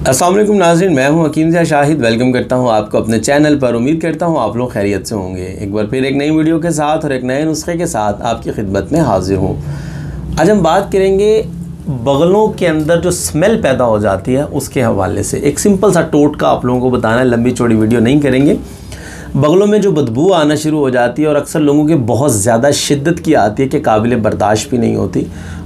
अस्सलाम वालेकुम नाज़रीन, मैं हूं हकीम ज़िया शाहिद। वेलकम करता हूं आपको अपने चैनल पर। उम्मीद करता हूं आप लोग खैरियत से होंगे। एक बार फिर एक नई वीडियो के साथ और एक नए नुस्खे के साथ आपकी खिदमत में हाजिर हूं। आज हम बात करेंगे बगलों के अंदर जो स्मेल पैदा हो जाती है उसके हवाले से। एक सिंपल सा टोटका आप लोगों को बताना है, लंबी चौड़ी वीडियो नहीं करेंगे। बगलों में जो बदबू आना शुरू हो जाती है और अक्सर लोगों की बहुत ज़्यादा शिद्दत की आती है कि काबिल बर्दाश्त भी नहीं होती,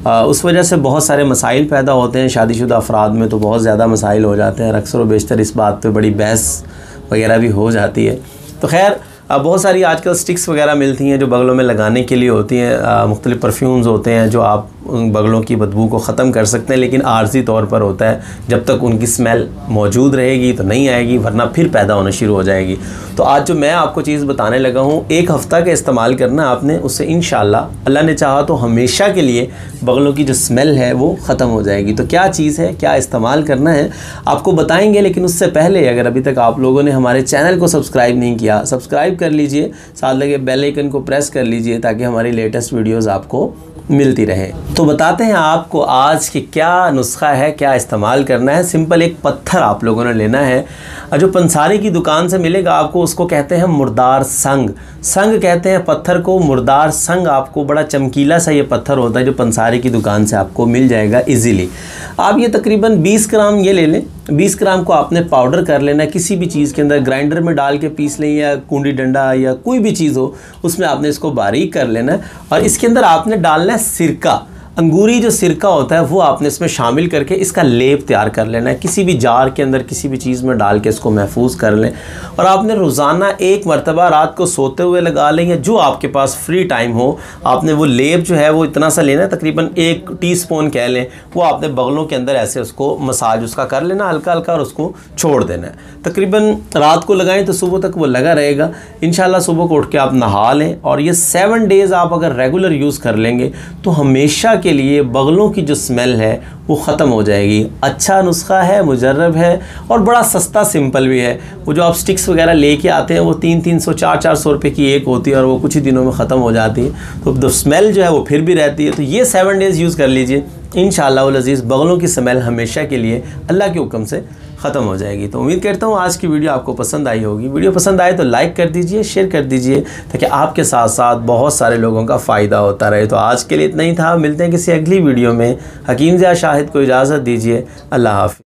उस वजह से बहुत सारे मसाइल पैदा होते हैं। शादीशुदा अफराद में तो बहुत ज़्यादा मसाइल हो जाते हैं और अक्सर व बेशतर इस बात पे बड़ी बहस वगैरह भी हो जाती है। तो खैर बहुत सारी आजकल स्टिक्स वगैरह मिलती हैं जो बगलों में लगाने के लिए होती हैं। मुख्तलिफ़ परफ्यूम्स होते हैं जो आप उन बगलों की बदबू को ख़त्म कर सकते हैं, लेकिन आर्जी तौर पर होता है। जब तक उनकी स्मेल मौजूद रहेगी तो नहीं आएगी, वरना फिर पैदा होना शुरू हो जाएगी। तो आज जो मैं आपको चीज़ बताने लगा हूँ, एक हफ़्ता का इस्तेमाल करना आपने, उससे इंशाअल्लाह अल्लाह ने चाहा तो हमेशा के लिए बगलों की जो स्मेल है वो ख़त्म हो जाएगी। तो क्या चीज़ है, क्या इस्तेमाल करना है, आपको बताएंगे। लेकिन उससे पहले अगर अभी तक आप लोगों ने हमारे चैनल को सब्सक्राइब नहीं किया, सब्सक्राइब कर लीजिए, साथ लगे बेल आइकन को प्रेस कर लीजिए ताकि हमारी लेटेस्ट वीडियोज़ आपको मिलती रहे। तो बताते हैं आपको आज कि क्या नुस्खा है, क्या इस्तेमाल करना है। सिंपल एक पत्थर आप लोगों ने लेना है, जो पंसारी की दुकान से मिलेगा आपको, उसको कहते हैं मुर्दार संग। संग कहते हैं पत्थर को, मुर्दार संग। आपको बड़ा चमकीला सा ये पत्थर होता है जो पंसारी की दुकान से आपको मिल जाएगा इजीली। आप ये तकरीबन 20 ग्राम ये ले लें। 20 ग्राम को आपने पाउडर कर लेना है, किसी भी चीज़ के अंदर ग्राइंडर में डाल के पीस लें या कूंडी डंडा या कोई भी चीज़ हो उसमें आपने इसको बारीक कर लेना है। और इसके अंदर आपने डालना है सिरका, अंगूरी जो सिरका होता है वो आपने इसमें शामिल करके इसका लेप तैयार कर लेना है। किसी भी जार के अंदर किसी भी चीज़ में डाल के इसको महफूज कर लें। और आपने रोज़ाना एक मरतबा रात को सोते हुए लगा लें, या जो आपके पास फ्री टाइम हो, आपने वो लेप जो है वो इतना सा लेना है, तकरीबन 1 टीस्पून कह लें, वो आपने बगलों के अंदर ऐसे उसको मसाज उसका कर लेना हल्का हल्का, और उसको छोड़ देना है। तकरीबन रात को लगाएं तो सुबह तक वो लगा रहेगा। इंशाल्लाह सुबह को उठ के आप नहा लें, और ये 7 डेज़ आप अगर रेगुलर यूज़ कर लेंगे तो हमेशा के लिए बगलों की जो स्मेल है वो ख़त्म हो जाएगी। अच्छा नुस्खा है, मुजर्रब है और बड़ा सस्ता सिंपल भी है। वो जो आप स्टिक्स वगैरह लेके आते हैं वो 300-300 400-400 रुपये की एक होती है और वो कुछ ही दिनों में ख़त्म हो जाती है। तो स्मेल जो है वो फिर भी रहती है। तो ये 7 डेज़ यूज़ कर लीजिए, इंशाअल्लाह अज़ीज़ बगलों की स्मेल हमेशा के लिए अल्लाह के हुक्म से ख़त्म हो जाएगी। तो उम्मीद करता हूँ आज की वीडियो आपको पसंद आई होगी। वीडियो पसंद आए तो लाइक कर दीजिए, शेयर कर दीजिए, ताकि आपके साथ साथ बहुत सारे लोगों का फ़ायदा होता रहे। तो आज के लिए इतना ही था, मिलते हैं किसी अगली वीडियो में। हकीम ज़िया शाहिद को इजाज़त दीजिए। अल्लाह हाफ़िज़।